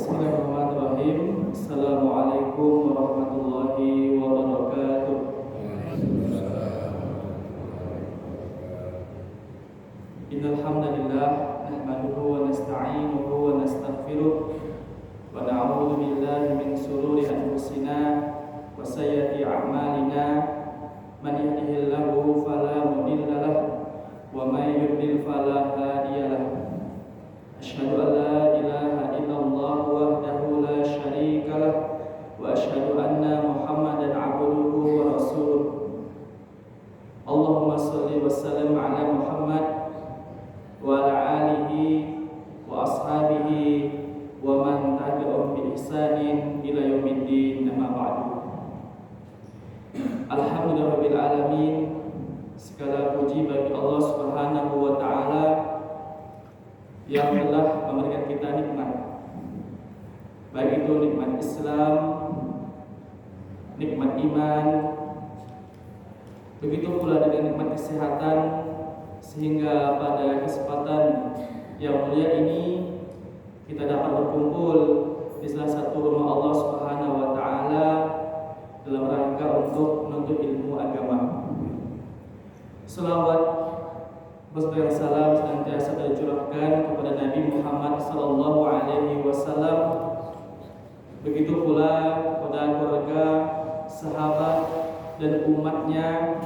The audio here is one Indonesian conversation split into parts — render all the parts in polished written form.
Bismillahirrahmanirrahim. Assalamualaikum warahmatullahi wabarakatuh. Innal hamdalillah nahmaduhu wa nasta'inuhu wa nastaghfiruh wa na'udzu billahi min shururi anfusina wa sayyiati a'malina. Man yahdihillahu fala mudilla lahu wa may yudlil fala hadiya lahu. Asyhadu an la ilaha illallah wahdahu la syarika lah wa asyhadu anna Muhammadan abduhu wa rasuluh. Allahumma shalli wa sallim ala Muhammad wa ala alihi wa ashabihi wa man tabi'ahum bi ihsanin ila yaumiddin. Amma ba'du. Alhamdulillahirabbil alamin. Segala puji bagi Allah Subhanahu wa taala yang telah memberikan kita nikmat, baik itu nikmat Islam, nikmat iman, begitu pula dengan nikmat kesehatan, sehingga pada kesempatan yang mulia ini kita dapat berkumpul di salah satu rumah Allah Subhanahu wa taala dalam rangka untuk menuntut ilmu agama. Selawat berserta salam senantiasa tercurahkan kepada Nabi Muhammad sallallahu alaihi wasallam, begitu pula kepada keluarga, sahabat dan umatnya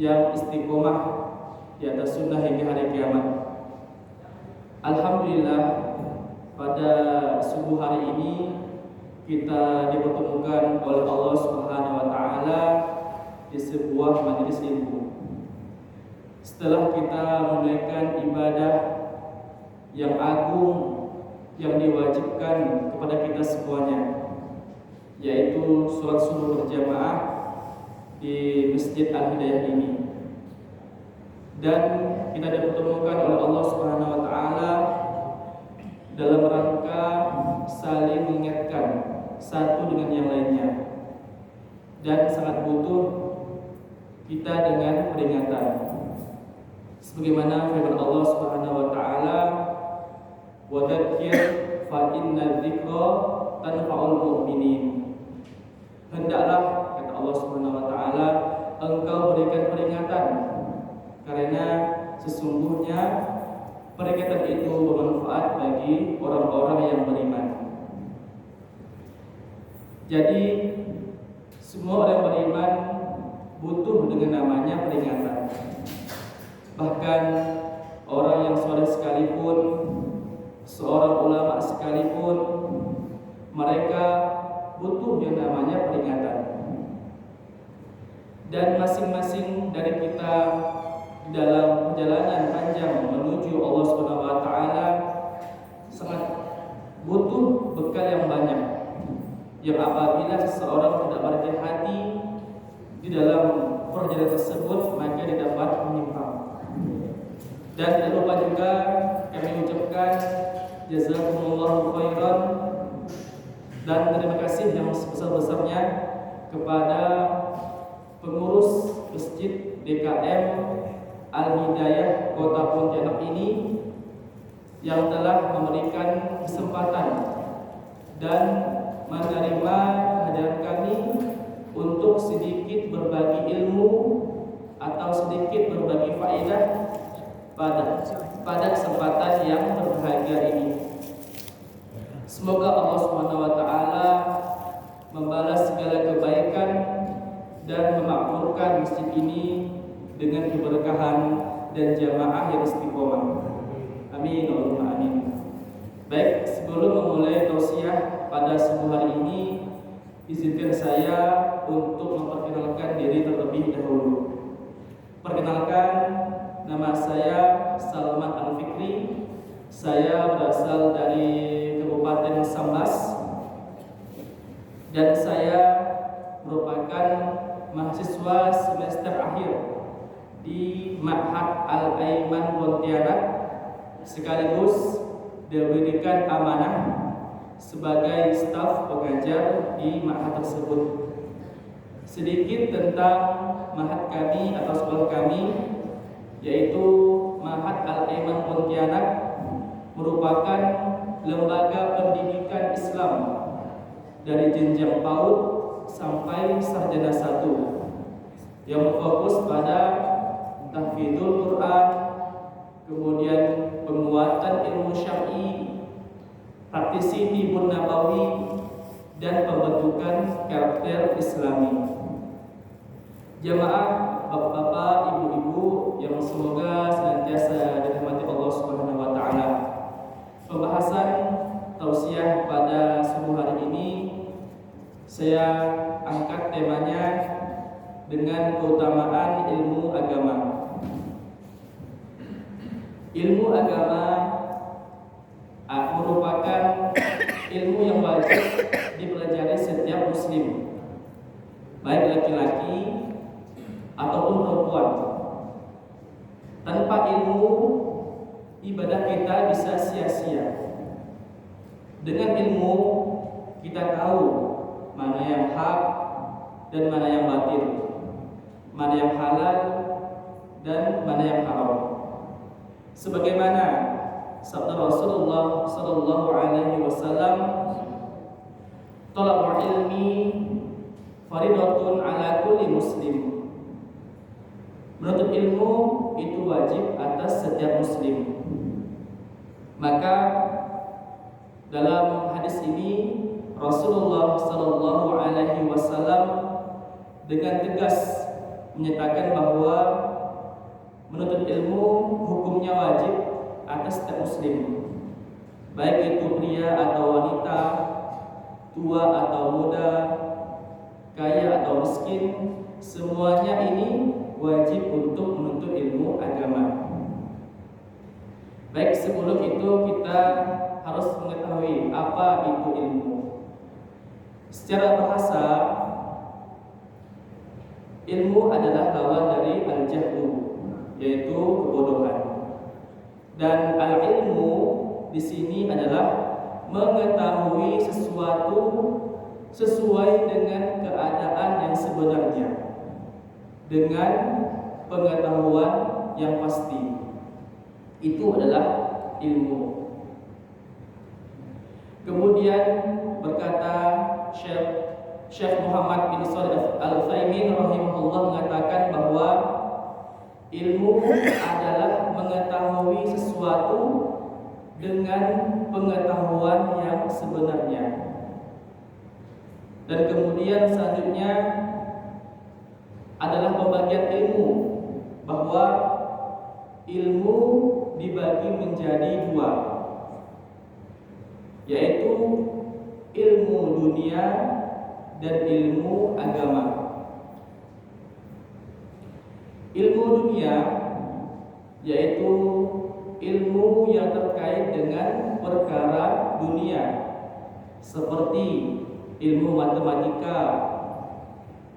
yang istiqomah di atas sunnah hingga hari kiamat. Alhamdulillah, pada subuh hari ini kita dipertemukan oleh Allah Subhanahu wa taala di sebuah majelis ilmu. Setelah kita menunaikan ibadah yang agung yang diwajibkan kepada kita semuanya, yaitu sholat subuh berjamaah di Masjid Al-Hidayah ini, dan kita dipertemukan oleh Allah Subhanahu wa taala dalam rangka saling mengingatkan satu dengan yang lainnya, dan sangat butuh kita dengan peringatan. Sebagaimana firman Allah Subhanahu wa taala, "Wa dzakir fa inna dzikra tanfa'ul mu'minin." Hendaklah, kata Allah Subhanahu wa taala, engkau berikan peringatan, karena sesungguhnya peringatan itu bermanfaat bagi orang-orang yang beriman. Jadi semua orang beriman butuh dengan namanya peringatan. Bahkan orang yang soleh sekalipun, seorang ulama sekalipun, mereka butuh yang namanya peringatan. Dan masing-masing dari kita dalam perjalanan panjang menuju Allah Subhanahu wa taala sangat butuh bekal yang banyak, yang apabila seseorang tidak berhati-hati di dalam perjalanan tersebut, maka dia dapat menyimpang. Dan tidak lupa juga kami ucapkan jazakumullahu khairan dan terima kasih yang sebesar-besarnya kepada pengurus Masjid DKM Al-Hidayah Kota Pontianak ini yang telah memberikan kesempatan dan menerima kehadiran kami untuk sedikit berbagi ilmu atau sedikit berbagi faedah pada kesempatan yang berbahagia ini. Semoga Allah Subhanahu wa taala membalas segala kebaikan dan memakmurkan masjid ini dengan keberkahan dan jamaah yang istiqomah. Amin Allahumma amin. Baik, sebelum memulai tausiah pada subuh hari ini, izinkan saya untuk memperkenalkan diri terlebih dahulu. Perkenalkan, nama saya Salman Al-Fikri. Saya berasal dari Kabupaten Sambas dan saya merupakan mahasiswa semester akhir di Ma'had Al-Aiman Pontianak, sekaligus diberikan amanah sebagai staf pengajar di ma'had tersebut. Sedikit tentang ma'had kami atau sekolah kami, yaitu Ma'had Al-Aiman Pontianak merupakan lembaga pendidikan jenjang PAUD sampai sarjana 1 yang berfokus pada tahfidzul Quran, kemudian penguatan ilmu syar'i, praktisi tibbun nabawi, dan pembentukan karakter Islami. Jamaah bapak-bapak, ibu-ibu yang semoga senantiasa dirahmati Allah Subhanahu wa taala. Pembahasan tausiah pada subuh hari ini saya angkat temanya dengan keutamaan ilmu agama. Ilmu agama merupakan ilmu yang wajib dipelajari setiap muslim, baik laki-laki ataupun perempuan. Tanpa ilmu, ibadah kita bisa sia-sia. Dengan ilmu, kita tahu mana yang hak dan mana yang batil, mana yang halal dan mana yang haram. Sebagaimana sabda Rasulullah sallallahu alaihi wasallam, "Thalabul ilmi faridatun ala kulli muslim." Menuntut ilmu itu wajib atas setiap muslim. Maka dalam hadis ini Rasulullah sallallahu alaihi wasallam dengan tegas menyatakan bahwa menuntut ilmu hukumnya wajib atas setiap muslim, baik itu pria atau wanita, tua atau muda, kaya atau miskin, semuanya ini wajib untuk menuntut ilmu agama. Baik, sebelum itu kita harus mengetahui apa itu ilmu. Secara bahasa, ilmu adalah lawan dari al-jahlu, yaitu kebodohan. Dan al-ilmu di sini adalah mengetahui sesuatu sesuai dengan keadaan yang sebenarnya, dengan pengetahuan yang pasti. Itu adalah ilmu. Kemudian berkata Syekh Muhammad bin Shalih Al-Utsaimin rahimahullah mengatakan bahwa ilmu adalah mengetahui sesuatu dengan pengetahuan yang sebenarnya. Dan kemudian selanjutnya adalah pembagian ilmu, bahwa ilmu dibagi menjadi 2, yaitu ilmu dunia dan ilmu agama. Ilmu dunia yaitu ilmu yang terkait dengan perkara dunia, seperti ilmu matematika,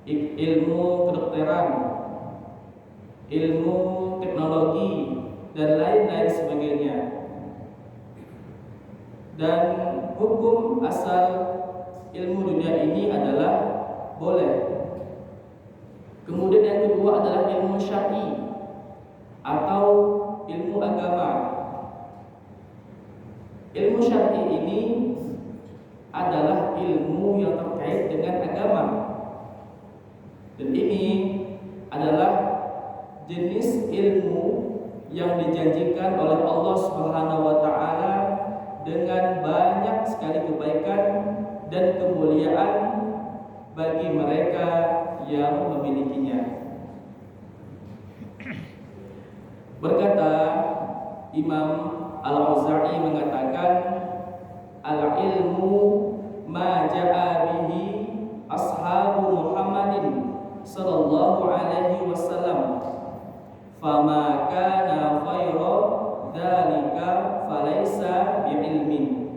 ilmu kedokteran, ilmu teknologi, dan lain-lain sebagainya. Dan hukum asal ilmu dunia ini adalah boleh. Kemudian yang kedua adalah ilmu syar'i atau ilmu agama. Ilmu syar'i ini adalah ilmu yang terkait dengan agama. Dan ini adalah jenis ilmu yang dijanjikan oleh Allah Subhanahu wa taala dengan banyak sekali kebaikan dan kemuliaan bagi mereka yang memilikinya. Berkata Imam Al-Auza'i mengatakan, al-ilmu ma ja'a bihi ashabu Muhammadin sallallahu alaihi wasallam, fama kana khairu dzalika falaisa bi'ilmin.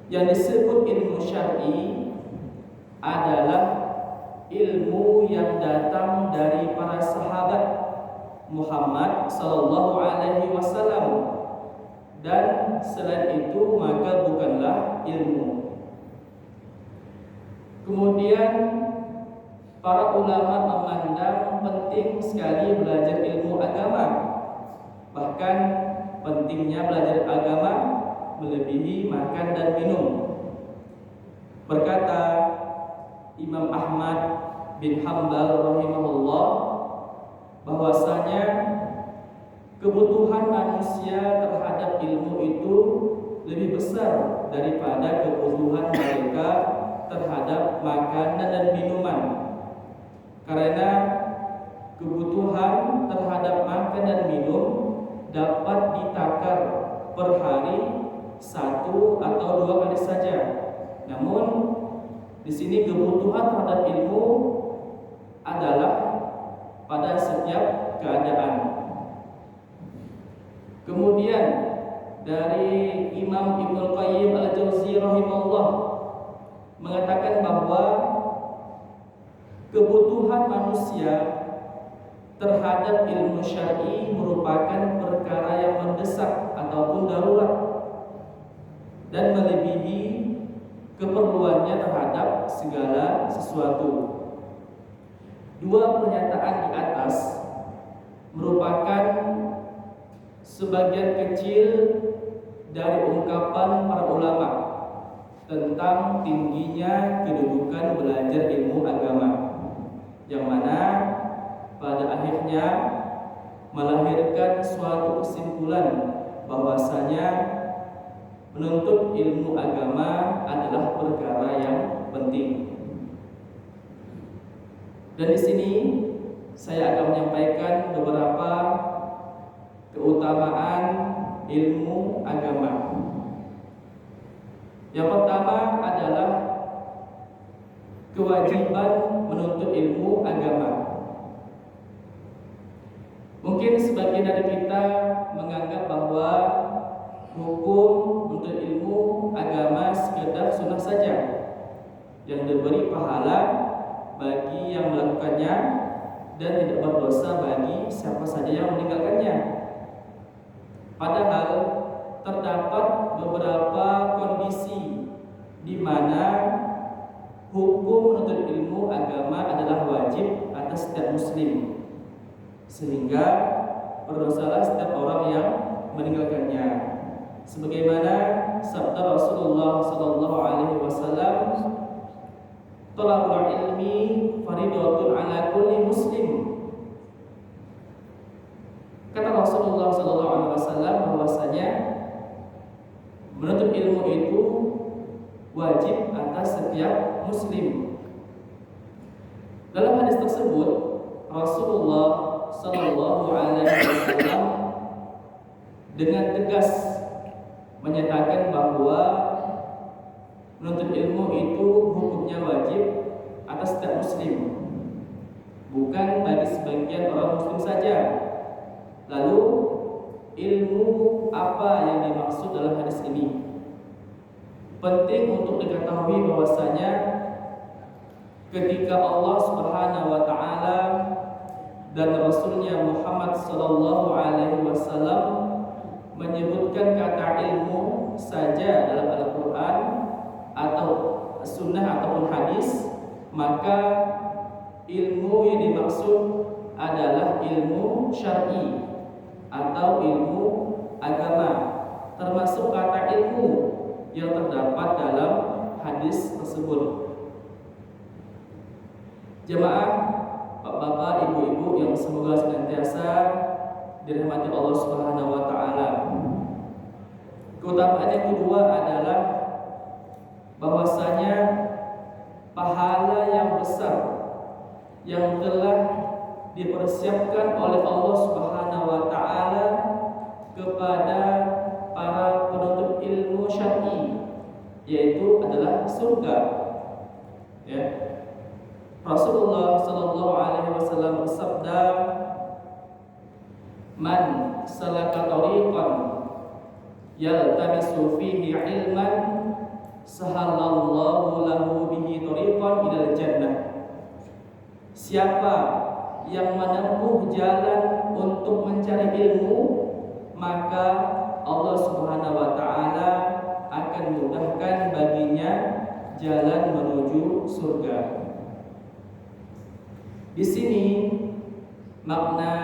Yang disebut ilmu syar'i adalah ilmu yang datang dari para sahabat Muhammad sallallahu alaihi wasallam, dan selain itu maka bukanlah ilmu. Kemudian para ulama memandang penting sekali belajar ilmu agama. Bahkan pentingnya belajar agama melebihi makan dan minum. Berkata Imam Ahmad bin Hanbal rahimahullah bahwasanya kebutuhan manusia terhadap ilmu itu lebih besar daripada kebutuhan mereka terhadap makanan dan minuman. Karena kebutuhan terhadap makan dan minum dapat ditakar per hari 1 atau 2 kali saja. Namun di sini kebutuhan terhadap ilmu adalah pada setiap keadaan. Kemudian dari Imam Ibnu Qayyim Al-Jauzi rahimahullah mengatakan bahwa kebutuhan manusia terhadap ilmu syar'i merupakan perkara yang mendesak ataupun darurat dan melebihi keperluannya terhadap segala sesuatu. Dua pernyataan di atas merupakan sebagian kecil dari ungkapan para ulama tentang tingginya kedudukan belajar ilmu agama, yang mana pada akhirnya melahirkan suatu kesimpulan bahwasanya menuntut ilmu agama adalah perkara yang penting. Dan di sini saya akan menyampaikan beberapa keutamaan ilmu agama. Yang pertama adalah kewajiban menuntut ilmu agama. Mungkin sebagian dari kita menganggap bahwa hukum menuntut ilmu agama sekedar sunnah saja yang diberi pahala bagi yang melakukannya dan tidak berdosa bagi siapa saja yang meninggalkannya. Padahal terdapat beberapa kondisi di mana hukum menuntut ilmu agama adalah wajib atas setiap muslim, sehingga berdosalah setiap orang yang meninggalkannya. Sebagaimana sabda Rasulullah sallallahu alaihi wasallam, "Thalabul ilmi fardhatun ala kulli muslim." Kata Rasulullah sallallahu alaihi wasallam bahwasanya menuntut ilmu itu wajib atas setiap muslim. Dalam hadis tersebut Rasulullah sallallahu alaihi wasallam dengan tegas menyatakan bahwa menuntut ilmu itu hukumnya wajib atas setiap muslim, bukan bagi sebagian orang muslim saja. Lalu ilmu apa yang dimaksud dalam hadis ini? Penting untuk diketahui bahwasanya ketika Allah Subhanahu wa taala dan Rasulnya Muhammad sallallahu alaihi wasallam menyebutkan kata ilmu saja dalam Al-Qur'an atau sunnah ataupun hadis, maka ilmu yang dimaksud adalah ilmu syar'i atau ilmu agama, termasuk kata ilmu yang terdapat dalam hadis tersebut. Jemaah, bapak-bapak, ibu-ibu yang semoga senantiasa dirahmati Allah Subhanahu wa taala. Keutamaan yang kedua adalah bahwasanya pahala yang besar yang telah dipersiapkan oleh Allah Subhanahu wa taala kepada para penuntut ilmu syar'i, yaitu adalah surga. Ya. Rasulullah sallallahu alaihi wasallam bersabda, "Man salaka tariqan yaltamisu fihi ilman sahalallahu lahu bihi tariqan ilal jannah." Siapa yang menempuh jalan untuk mencari ilmu, maka Allah Subhanahu wa taala akan mudahkan baginya jalan menuju surga. Di sini makna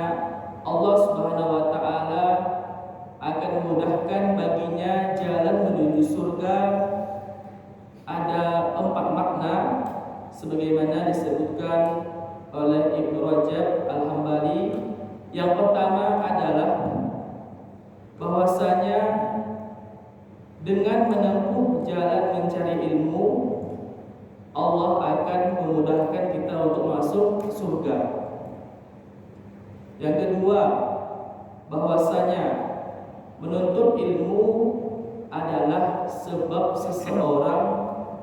Allah Subhanahu wa taala akan memudahkan baginya jalan menuju surga ada 4 sebagaimana disebutkan oleh Ibnu Rajab Al-Hambali. Yang pertama adalah bahwasanya dengan menempuh jalan mencari ilmu, Allah akan memudahkan kita untuk masuk surga. Yang kedua, bahwasanya menuntut ilmu adalah sebab seseorang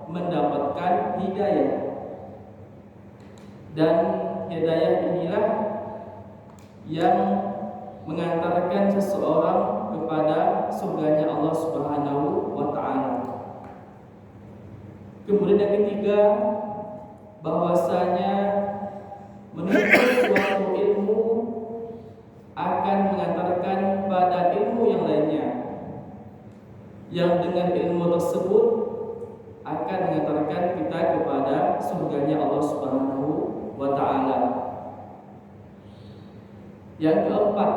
mendapatkan hidayah. Dan hidayah inilah yang mengantarkan seseorang kepada surganya Allah Subhanahu wa taala. Kemudian yang ketiga, bahwasanya menuntut suatu ilmu akan mengantarkan pada ilmu yang lainnya, yang dengan ilmu tersebut akan mengantarkan kita kepada surganya Allah Subhanahu wa taala. Yang keempat,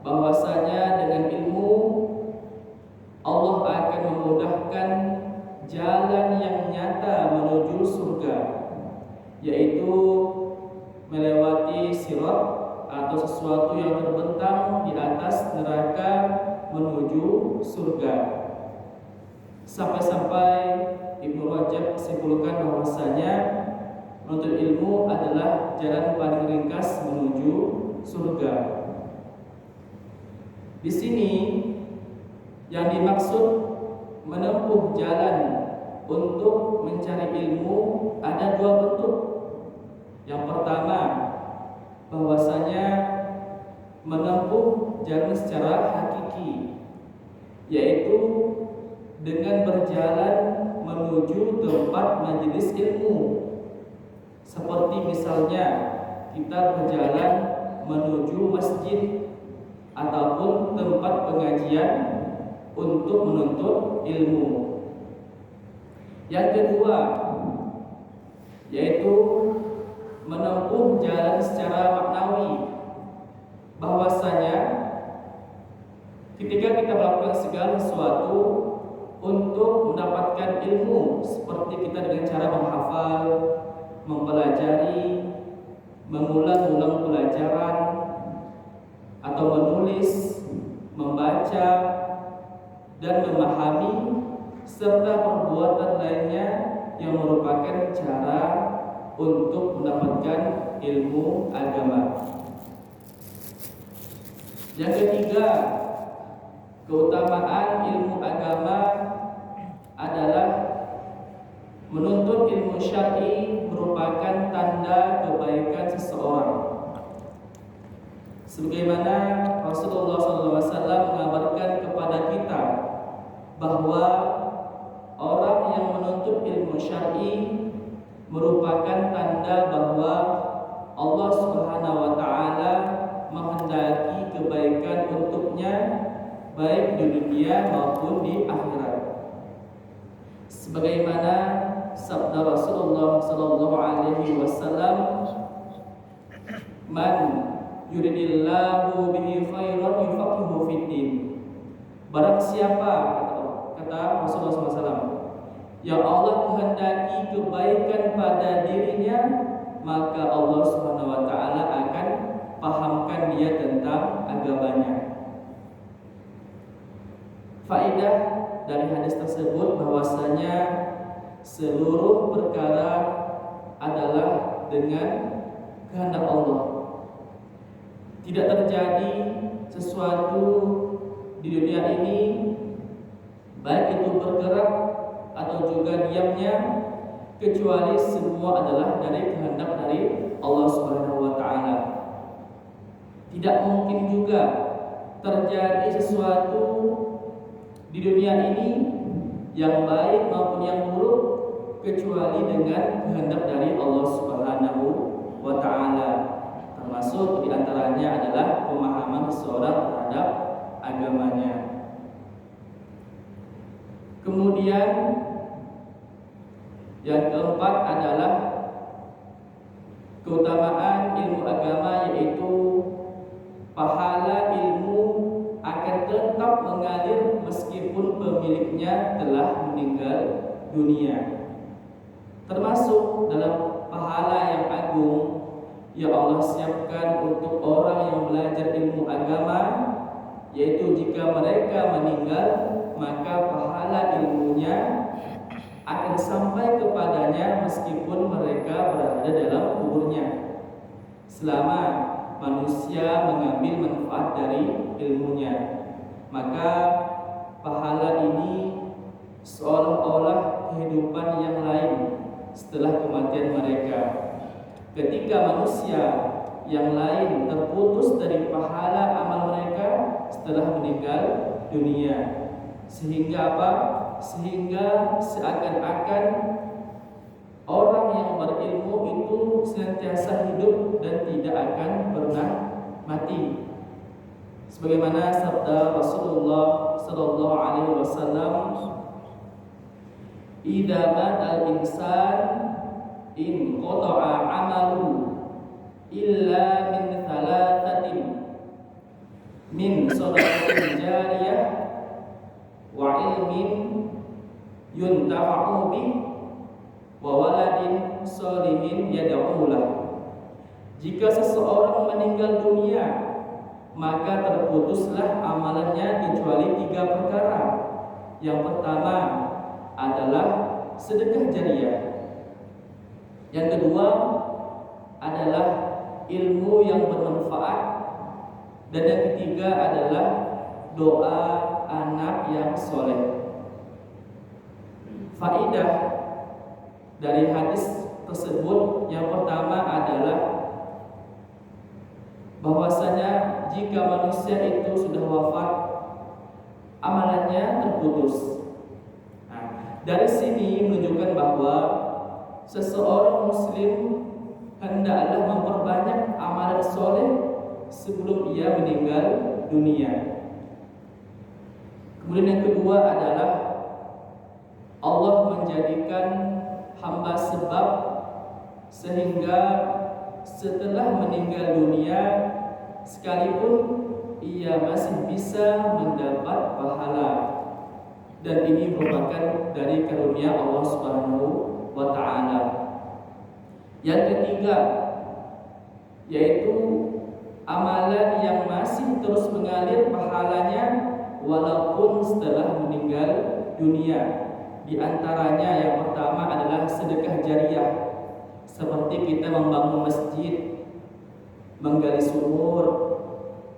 bahwasanya dengan ilmu Allah akan memudahkan jalan yang nyata menuju surga, yaitu melewati sirat atau sesuatu yang terbentang di atas neraka menuju surga. Sampai-sampai Ibnu Rajab simpulkan bahwasanya menuntut ilmu adalah jalan paling ringkas menuju surga. Di sini yang dimaksud menempuh jalan untuk mencari ilmu ada dua bentuk. Yang pertama, bahwasanya menempuh jalan secara hakiki, yaitu dengan berjalan menuju tempat majelis ilmu. Seperti misalnya kita berjalan menuju masjid ataupun tempat pengajian untuk menuntut ilmu. Yang kedua, yaitu menempuh jalan secara maknawi, bahwasanya ketika kita melakukan segala sesuatu untuk mendapatkan ilmu, seperti kita dengan cara menghafal, mempelajari, mengulang-ulang pelajaran, atau menulis, membaca, dan memahami, serta perbuatan lainnya yang merupakan cara untuk mendapatkan ilmu agama. Yang ketiga, keutamaan ilmu agama adalah menuntut ilmu syar'i merupakan tanda kebaikan seseorang. Sebagaimana Rasulullah SAW mengabarkan kepada kita bahwa orang yang menuntut ilmu syar'i merupakan tanda bahwa Allah Subhanahu wa taala menghendaki kebaikan untuknya baik di dunia maupun di akhirat. Sebagaimana sabda Rasulullah sallallahu alaihi wasallam, "Man yuridillahu bihi khairan yufaqihuhu fiddin." Barang siapa, kata Rasulullah SAW, yang Allah kehendaki kebaikan pada dirinya, maka Allah Subhanahu wa taala akan pahamkan dia tentang agamanya. Faedah dari hadis tersebut bahwasanya seluruh perkara adalah dengan kehendak Allah. Tidak terjadi sesuatu di dunia ini, baik itu bergerak atau juga diamnya, kecuali semua adalah dari kehendak dari Allah Subhanahu wa taala. Tidak mungkin juga terjadi sesuatu di dunia ini yang baik maupun yang buruk kecuali dengan kehendak dari Allah Subhanahu wa taala. Termasuk diantaranya adalah pemahaman seseorang terhadap agamanya. Kemudian yang keempat adalah keutamaan ilmu agama, yaitu pahala ilmu akan tetap mengalir meskipun pemiliknya telah meninggal dunia. Termasuk dalam pahala yang agung yang Allah siapkan untuk orang yang belajar ilmu agama, yaitu jika mereka meninggal maka pahala ilmunya akan sampai kepadanya meskipun mereka berada dalam kuburnya, selama manusia mengambil manfaat dari ilmunya. Maka pahala ini seolah-olah kehidupan yang lain setelah kematian mereka. Ketika manusia yang lain terputus dari pahala amal mereka setelah meninggal dunia, sehingga apa? Sehingga seakan-akan orang yang berilmu itu senantiasa hidup dan tidak akan pernah mati. Sebagaimana sabda Rasulullah sallallahu alaihi wasallam, "Idza matal insan in qata'a 'amalu illa min thalathatin min shadaqatin jariyah wa ilmin yuntafa'u bih wa waladin shalihin yad'u lahu." Jika seseorang meninggal dunia, maka terputuslah amalannya kecuali 3 perkara. Yang pertama adalah sedekah jariyah. Yang kedua adalah ilmu yang bermanfaat. Dan yang ketiga adalah doa anak yang soleh. Faidah dari hadis tersebut yang pertama adalah bahwasanya jika manusia itu sudah wafat, amalannya terputus. Nah, dari sini menunjukkan bahwa seseorang muslim hendaklah memperbanyak amalan soleh sebelum ia meninggal dunia. Kemudian yang kedua adalah Allah menjadikan hamba sebab sehingga setelah meninggal dunia sekalipun ia masih bisa mendapat pahala, dan ini merupakan dari karunia Allah Subhanahu wa ta'ala. Yang ketiga yaitu amalan yang masih terus mengalir pahalanya walaupun setelah meninggal dunia. Di antaranya yang pertama adalah sedekah jariyah, seperti kita membangun masjid, menggali sumur,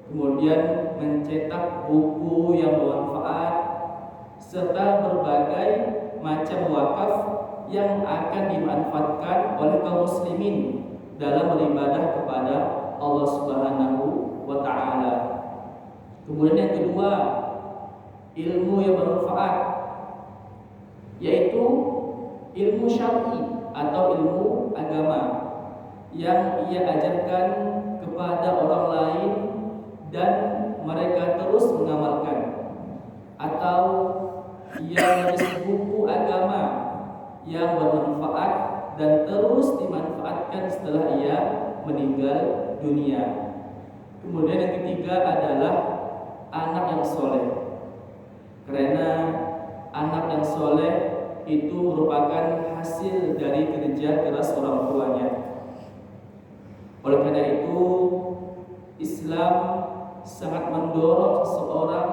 kemudian mencetak buku yang bermanfaat, serta berbagai macam wakaf yang akan dimanfaatkan oleh kaum muslimin dalam beribadah kepada Allah Subhanahu wa ta'ala. Kemudian yang kedua, ilmu yang bermanfaat, yaitu ilmu syar'i atau ilmu agama yang ia ajarkan kepada orang lain dan mereka terus mengamalkan, atau ia menulis buku agama yang bermanfaat dan terus dimanfaatkan setelah ia meninggal dunia. Kemudian yang ketiga adalah anak yang soleh, karena anak yang soleh itu merupakan hasil dari kerja keras orang tuanya. Oleh karena itu, Islam sangat mendorong seseorang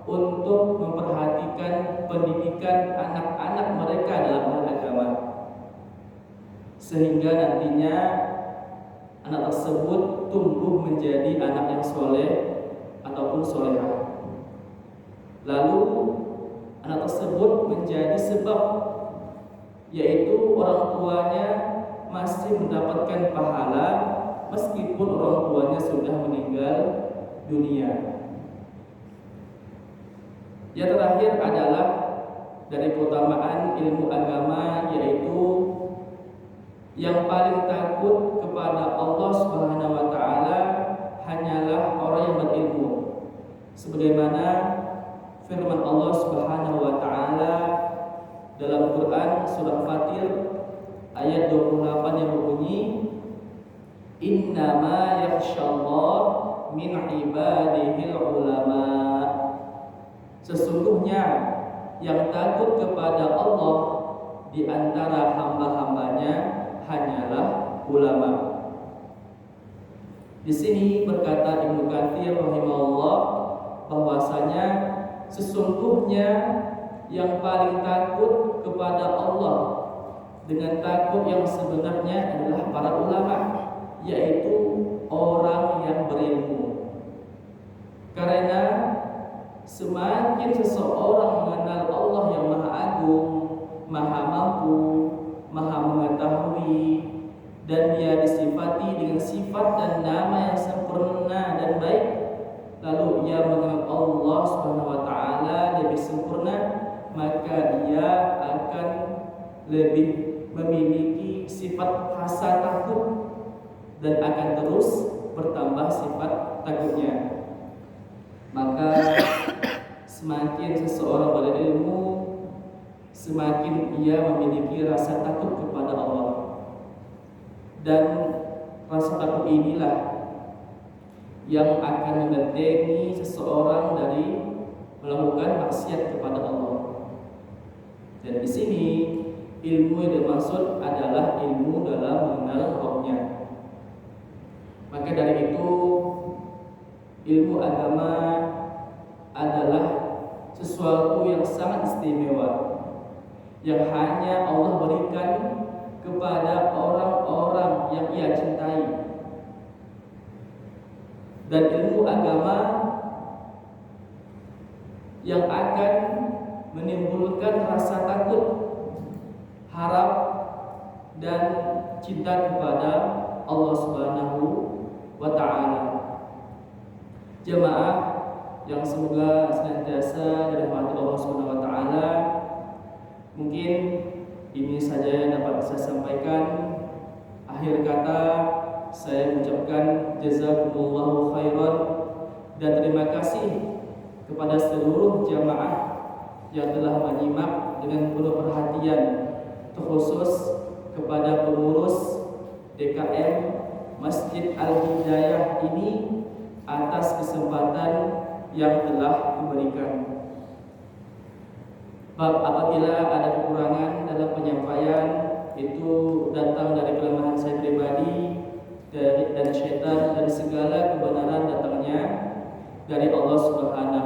untuk memperhatikan pendidikan anak-anak mereka dalam hal agama, sehingga nantinya anak tersebut tumbuh menjadi anak yang soleh ataupun solehah. Lalu anak tersebut menjadi sebab, yaitu orang tuanya masih mendapatkan pahala meskipun orang tuanya sudah meninggal dunia. Yang terakhir adalah dari keutamaan ilmu agama, yaitu yang paling takut kepada Allah Subhanahu wa ta'ala hanyalah orang yang berilmu. Sebagaimana firman Allah Subhanahu wa ta'ala dalam Quran surah Fatir ayat 28 yang berbunyi, "Innama yakhshallah min ibadihil ulama." Sesungguhnya yang takut kepada Allah di antara hamba-hambanya hanyalah ulama. Di sini berkata Ibnu Katsir rahimahullah bahwasanya sesungguhnya yang paling takut kepada Allah dengan takut yang sebenarnya adalah para ulama, yaitu orang yang berilmu. Karena semakin seseorang mengenal Allah yang Maha Agung, Maha Mampu, Maha Mengetahui, dan dia disifati dengan sifat dan nama yang sempurna dan baik, lalu ia mengenal Allah Subhanahu wa taala lebih sempurna, maka ia akan lebih memiliki sifat rasa takut dan akan terus bertambah sifat takutnya. Maka semakin seseorang berilmu, semakin ia memiliki rasa takut kepada Allah. Dan rasa takut inilah yang akan membentengi seseorang dari melakukan maksiat kepada Allah. Dan di sini ilmu yang dimaksud adalah ilmu dalam mengenal Rabb-Nya. Maka dari itu ilmu agama adalah sesuatu yang sangat istimewa yang hanya Allah berikan kepada orang-orang yang ia cintai. Dan ilmu agama yang akan menimbulkan rasa takut, harap, dan cinta kepada Allah Subhanahu wa ta'ala. Jemaah yang semoga senantiasa dirahmati Allah Subhanahu wa ta'ala, mungkin ini saja yang dapat saya sampaikan. Akhir kata saya mengucapkan jazakumullahu khairan dan terima kasih kepada seluruh jamaah yang telah menyimak dengan penuh perhatian, terkhusus kepada pengurus DKM Masjid Al-Hidayah ini atas kesempatan yang telah diberikan. Apabila ada kekurangan dalam penyampaian, itu datang dari kelemahan saya pribadi dan syaitan, dan segala kebenaran datangnya dari Allah Subhanahu